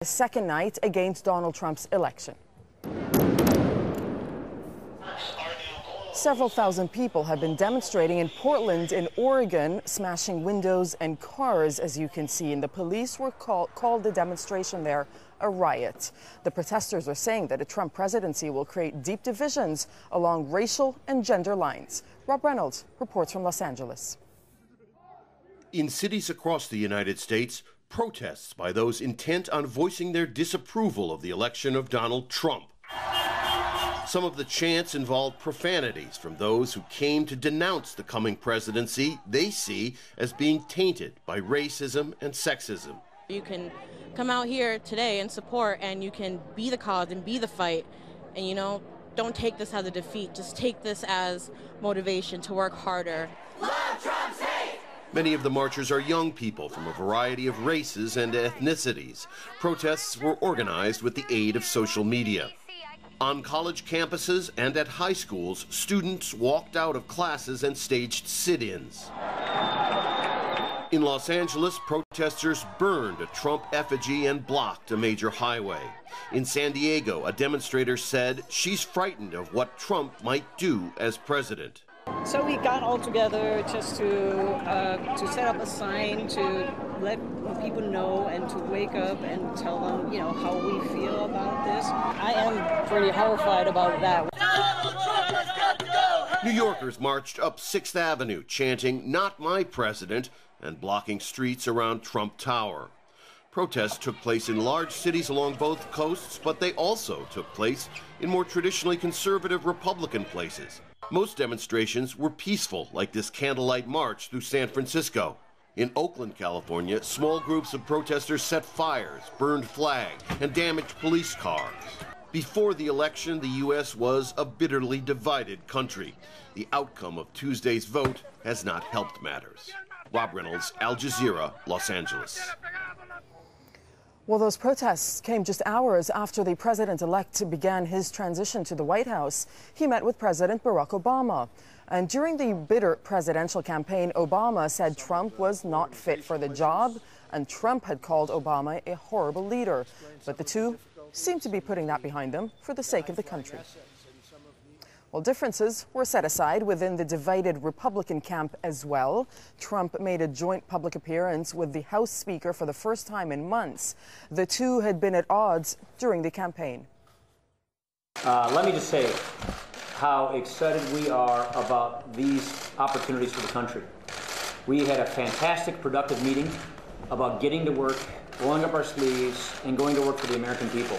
The second night against Donald Trump's election. Several thousand people have been demonstrating in Portland in Oregon, smashing windows and cars, as you can see. And the police were called the demonstration there a riot. The protesters are saying that a Trump presidency will create deep divisions along racial and gender lines. Rob Reynolds reports from Los Angeles. In cities across the United States, protests by those intent on voicing their disapproval of the election of Donald Trump. Some of the chants involved profanities from those who came to denounce the coming presidency they see as being tainted by racism and sexism. You can come out here today and support, and you can be the cause and be the fight, and don't take this as a defeat, just take this as motivation to work harder. Love Trump's hate! Many of the marchers are young people from a variety of races and ethnicities. Protests were organized with the aid of social media. On college campuses and at high schools, students walked out of classes and staged sit-ins. In Los Angeles, protesters burned a Trump effigy and blocked a major highway. In San Diego, a demonstrator said she's frightened of what Trump might do as president. So we got all together just to set up a sign to let people know and to wake up and tell them, how we feel about this. I am pretty horrified about that. Donald Trump has got to go! New Yorkers marched up 6th Avenue, chanting, "Not my president," and blocking streets around Trump Tower. Protests took place in large cities along both coasts, but they also took place in more traditionally conservative Republican places. Most demonstrations were peaceful, like this candlelight march through San Francisco. In Oakland, California, small groups of protesters set fires, burned flags, and damaged police cars. Before the election, the U.S. was a bitterly divided country. The outcome of Tuesday's vote has not helped matters. Rob Reynolds, Al Jazeera, Los Angeles. Well, those protests came just hours after the president-elect began his transition to the White House. He met with President Barack Obama. And during the bitter presidential campaign, Obama said Trump was not fit for the job, and Trump had called Obama a horrible leader. But the two seem to be putting that behind them for the sake of the country. Well, differences were set aside within the divided Republican camp as well. Trump made a joint public appearance with the House Speaker for the first time in months. The two had been at odds during the campaign. Let me just say how excited we are about these opportunities for the country. We had a fantastic, productive meeting about getting to work, rolling up our sleeves, and going to work for the American people.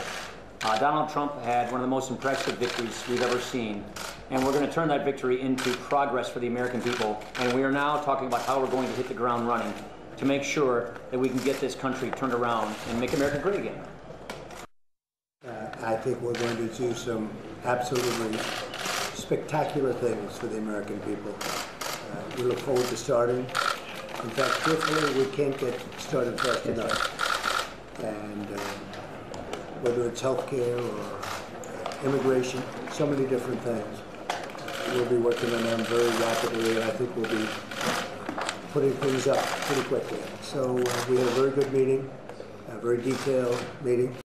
Donald Trump had one of the most impressive victories we've ever seen, and we're going to turn that victory into progress for the American people, and we are now talking about how we're going to hit the ground running to make sure that we can get this country turned around and make America great again. I think we're going to do some absolutely spectacular things for the American people. We look forward to starting. In fact, truthfully, we can't get started fast enough. And whether it's healthcare or immigration, so many different things. We'll be working on them very rapidly, and I think we'll be putting things up pretty quickly. So we had a very good meeting, a very detailed meeting.